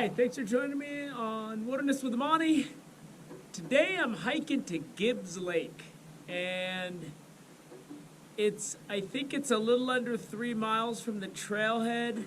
Hi, thanks for joining me on Wilderness with Monty. Today I'm hiking to Gibbs Lake, and I think it's a little under 3 miles from the trailhead,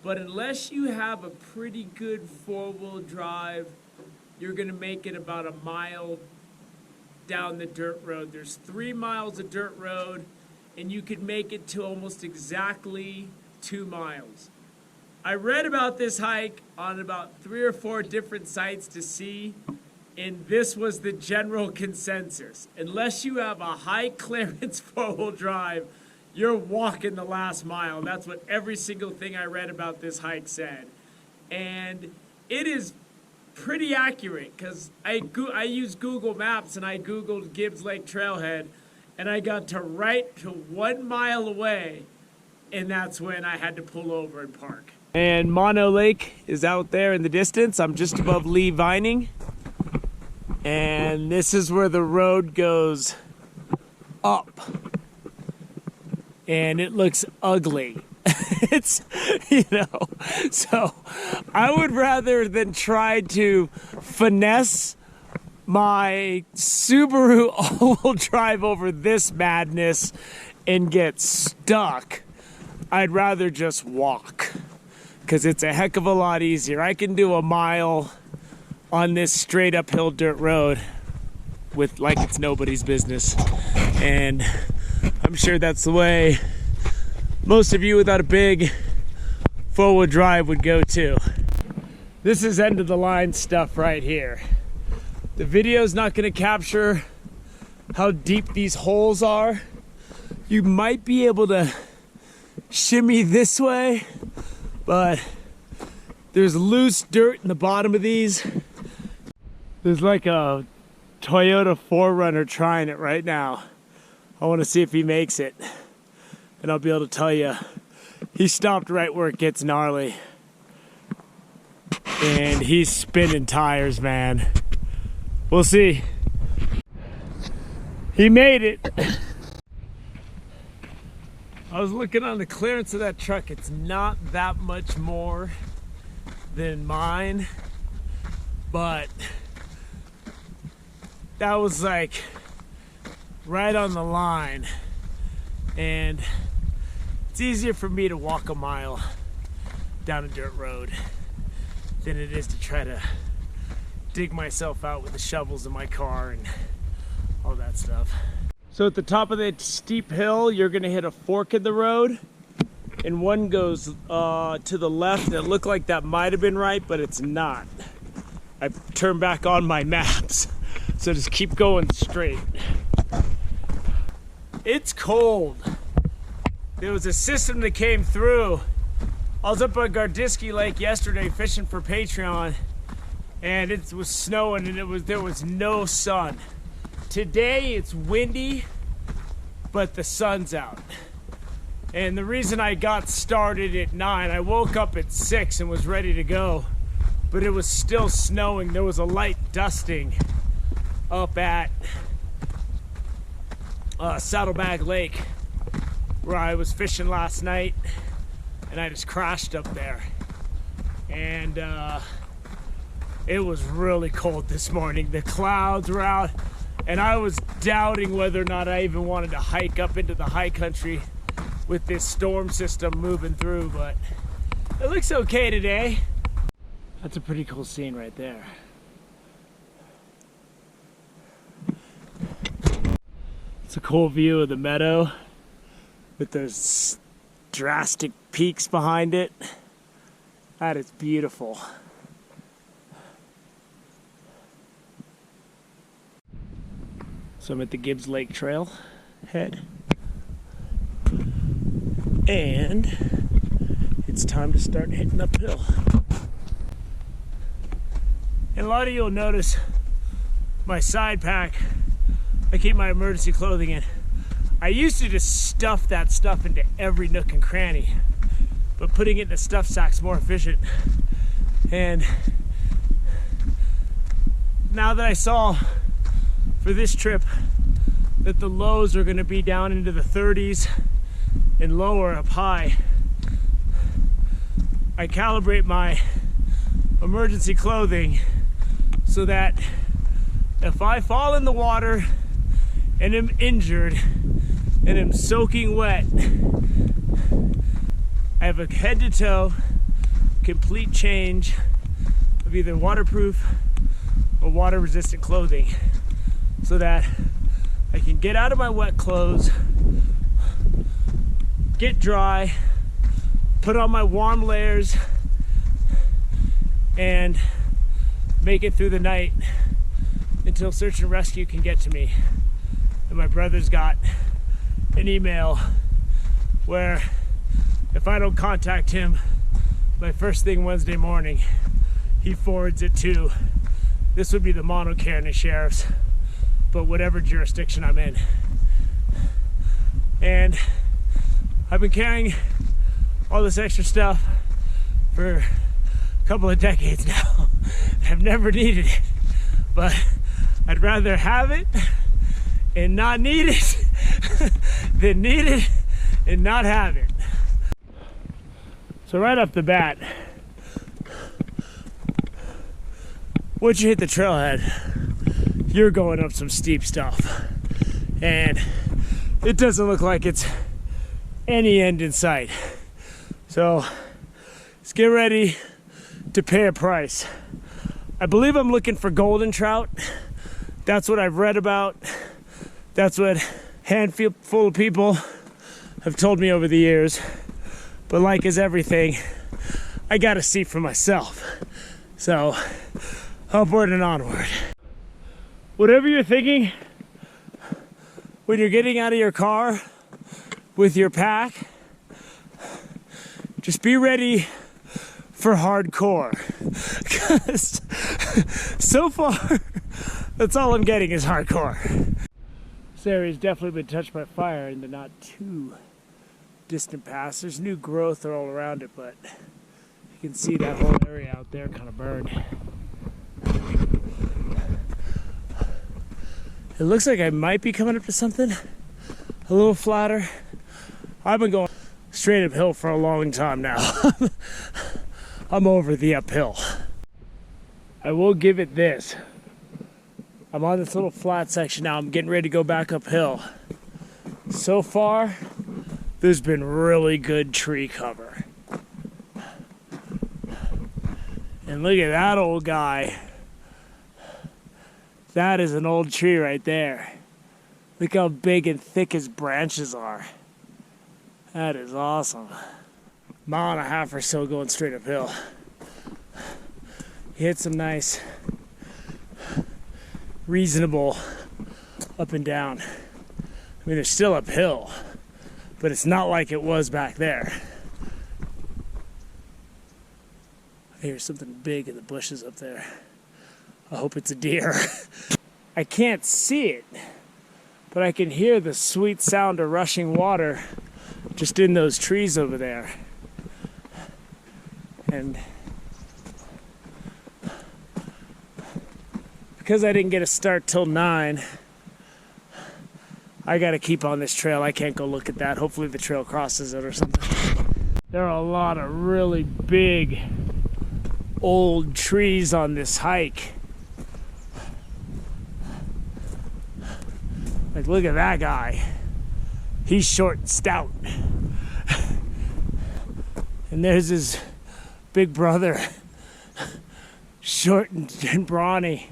but unless you have a pretty good four-wheel drive, you're gonna make it about a mile down the dirt road. There's 3 miles of dirt road, and you could make it to almost exactly 2 miles. I read about this hike on about 3 or 4 different sites to see, and this was the general consensus. Unless you have a high clearance four-wheel drive, you're walking the last mile. That's what every single thing I read about this hike said. And it is pretty accurate because I use Google Maps and I Googled Gibbs Lake Trailhead, and I got to right to 1 mile away, and that's when I had to pull over and park. And Mono Lake is out there in the distance. I'm just above Lee Vining. And this is where the road goes up. And it looks ugly. It's, so I would rather than try to finesse my Subaru all-wheel drive over this madness and get stuck, I'd rather just walk. Because it's a heck of a lot easier. I can do a mile on this straight uphill dirt road with like it's nobody's business. And I'm sure that's the way most of you without a big four-wheel drive would go too. This is end of the line stuff right here. The video's not going to capture how deep these holes are. You might be able to shimmy this way, but there's loose dirt in the bottom of these. There's like a Toyota 4Runner trying it right now. I want to see if he makes it. And I'll be able to tell you, he stopped right where it gets gnarly. And he's spinning tires, man. We'll see. He made it. I was looking on the clearance of that truck. It's not that much more than mine, but that was like right on the line. And it's easier for me to walk a mile down a dirt road than it is to try to dig myself out with the shovels in my car and all that stuff. So at the top of the steep hill, you're gonna hit a fork in the road, and one goes to the left, and it looked like that might have been right, but it's not. I turned back on my maps, so just keep going straight. It's cold. There was a system that came through. I was up on Gibbs Lake yesterday fishing for Patreon, and it was snowing, and there was no sun. Today it's windy, but the sun's out. And the reason I got started at 9, I woke up at 6 and was ready to go, but it was still snowing. There was a light dusting up at Saddlebag Lake where I was fishing last night, and I just crashed up there. And it was really cold this morning. The clouds were out. And I was doubting whether or not I even wanted to hike up into the high country with this storm system moving through, but it looks okay today. That's a pretty cool scene right there. It's a cool view of the meadow with those drastic peaks behind it. That is beautiful. So I'm at the Gibbs Lake Trail head, and it's time to start hitting uphill. And a lot of you will notice my side pack, I keep my emergency clothing in. I used to just stuff that stuff into every nook and cranny, but putting it in a stuff sack's more efficient. And now that I saw for this trip that the lows are going to be down into the 30s and lower up high, I calibrate my emergency clothing so that if I fall in the water and am injured and am soaking wet, I have a head to toe complete change of either waterproof or water resistant clothing so that I can get out of my wet clothes, get dry, put on my warm layers, and make it through the night until search and rescue can get to me. And my brother's got an email where if I don't contact him by first thing Wednesday morning, he forwards it to, this would be the Mono County Sheriff's, but whatever jurisdiction I'm in. And I've been carrying all this extra stuff for a couple of decades now. I've never needed it, but I'd rather have it and not need it than need it and not have it. So right off the bat, once you hit the trailhead, you're going up some steep stuff. And it doesn't look like it's any end in sight. So let's get ready to pay a price. I believe I'm looking for golden trout. That's what I've read about. That's what a handful of people have told me over the years. But like is everything, I gotta see for myself. So upward and onward. Whatever you're thinking when you're getting out of your car with your pack, just be ready for hardcore. Because so far, that's all I'm getting is hardcore. This area's definitely been touched by fire in the not too distant past. There's new growth all around it, but you can see that whole area out there kind of burned. It looks like I might be coming up to something a little flatter. I've been going straight uphill for a long time now. I'm over the uphill. I will give it this. I'm on this little flat section now. I'm getting ready to go back uphill. So far, there's been really good tree cover. And look at that old guy. That is an old tree right there. Look how big and thick his branches are. That is awesome. Mile and a half or so going straight uphill. You hit some nice, reasonable up and down. I mean, they're still uphill, but it's not like it was back there. I hear something big in the bushes up there. I hope it's a deer. I can't see it, but I can hear the sweet sound of rushing water just in those trees over there. And because I didn't get a start till 9, I gotta keep on this trail. I can't go look at that. Hopefully the trail crosses it or something. There are a lot of really big old trees on this hike. Like, look at that guy. He's short and stout. And there's his big brother, short and brawny.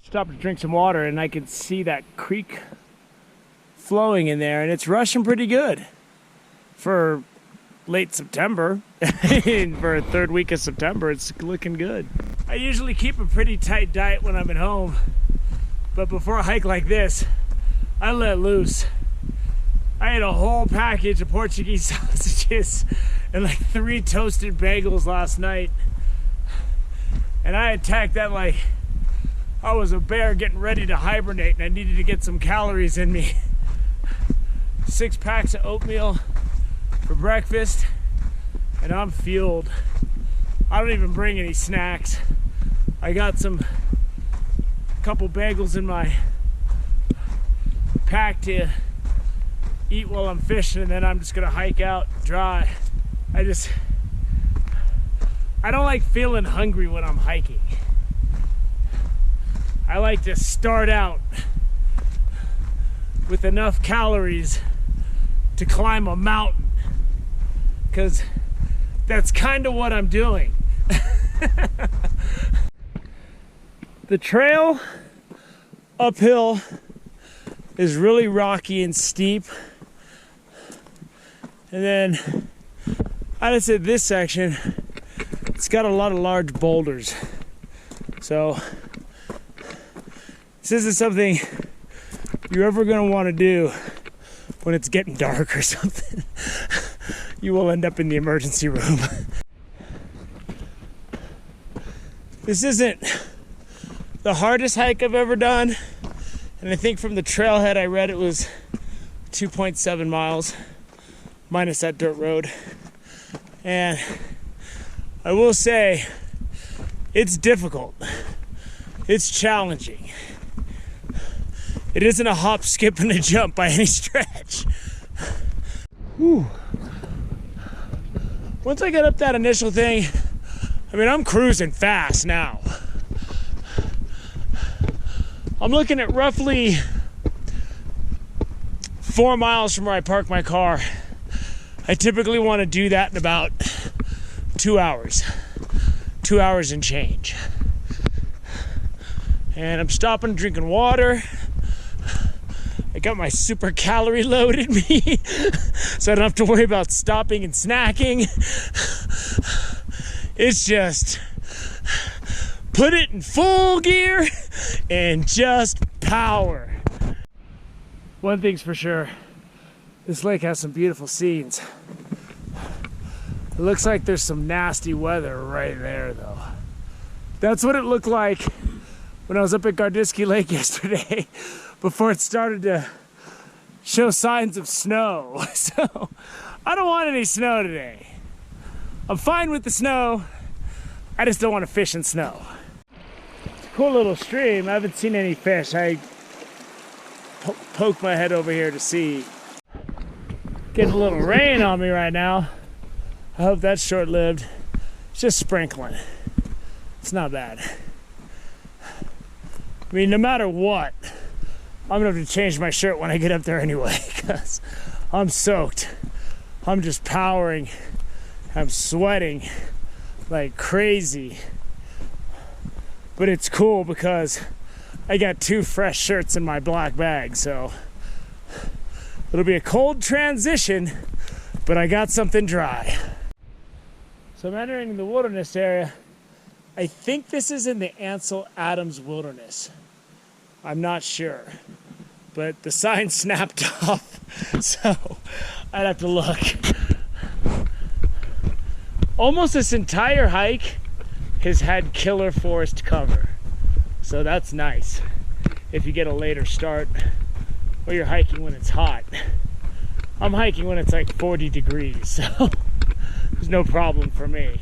Stopped to drink some water and I can see that creek flowing in there, and it's rushing pretty good for late September. For a third week of September, it's looking good. I usually keep a pretty tight diet when I'm at home, but before a hike like this, I let loose. I ate a whole package of Portuguese sausages and like 3 toasted bagels last night. And I attacked that like I was a bear getting ready to hibernate and I needed to get some calories in me. 6 packs of oatmeal for breakfast, and I'm fueled. I don't even bring any snacks. I got a couple bagels in my pack to eat while I'm fishing, and then I'm just gonna hike out dry. I don't like feeling hungry when I'm hiking. I like to start out with enough calories to climb a mountain, because that's kind of what I'm doing. The trail uphill is really rocky and steep, and then I'd say this section, it's got a lot of large boulders. So this isn't something you're ever going to want to do when it's getting dark or something. You will end up in the emergency room. This isn't the hardest hike I've ever done, and I think from the trailhead I read it was 2.7 miles minus that dirt road. And I will say it's difficult. It's challenging. It isn't a hop, skip, and a jump by any stretch. Whew. Once I get up that initial thing, I mean, I'm cruising fast now. I'm looking at roughly 4 miles from where I park my car. I typically want to do that in about 2 hours. 2 hours and change. And I'm stopping, drinking water. I got my super calorie load in me, so I don't have to worry about stopping and snacking. It's just put it in full gear and just power. One thing's for sure, this lake has some beautiful scenes. It looks like there's some nasty weather right there though. That's what it looked like when I was up at Gibbs Lake yesterday before it started to show signs of snow. So I don't want any snow today. I'm fine with the snow, I just don't want to fish in snow. It's a cool little stream. I haven't seen any fish. I poked my head over here to see. Getting a little rain on me right now. I hope that's short-lived. It's just sprinkling. It's not bad. I mean, no matter what, I'm gonna have to change my shirt when I get up there anyway, because I'm soaked. I'm just powering. I'm sweating like crazy. But it's cool because I got 2 fresh shirts in my black bag, so it'll be a cold transition, but I got something dry. So I'm entering the wilderness area. I think this is in the Ansel Adams Wilderness. I'm not sure, but the sign snapped off, so I'd have to look. Almost this entire hike has had killer forest cover, so that's nice if you get a later start or you're hiking when it's hot. I'm hiking when it's like 40 degrees, so there's no problem for me.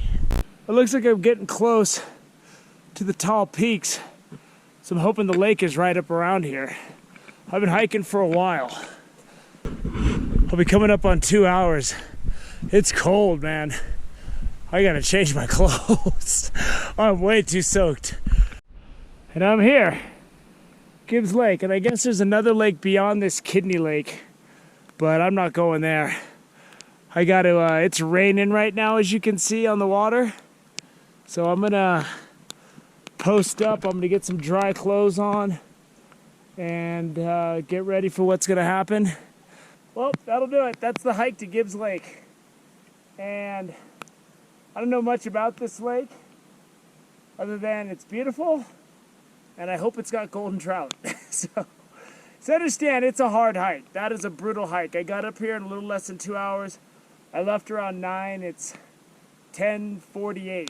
It looks like I'm getting close to the tall peaks, so I'm hoping the lake is right up around here. I've been hiking for a while. I'll be coming up on 2 hours. It's cold, man. I gotta change my clothes. I'm way too soaked. And I'm here, Gibbs Lake, and I guess there's another lake beyond this Kidney Lake, but I'm not going there. I gotta, it's raining right now, as you can see on the water. So I'm gonna post up, I'm gonna get some dry clothes on and get ready for what's gonna happen. Well, that'll do it. That's the hike to Gibbs Lake. And I don't know much about this lake other than it's beautiful and I hope it's got golden trout. So understand, it's a hard hike. That is a brutal hike. I got up here in a little less than 2 hours. I left around 9. It's 10:48.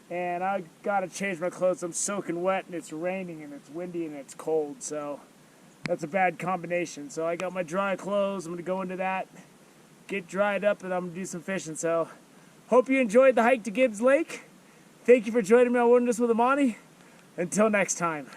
And I gotta change my clothes. I'm soaking wet and it's raining and it's windy and it's cold. So that's a bad combination. So I got my dry clothes. I'm gonna go into that, get dried up, and I'm gonna do some fishing. So hope you enjoyed the hike to Gibbs Lake. Thank you for joining me on Wilderness with Amani. Until next time.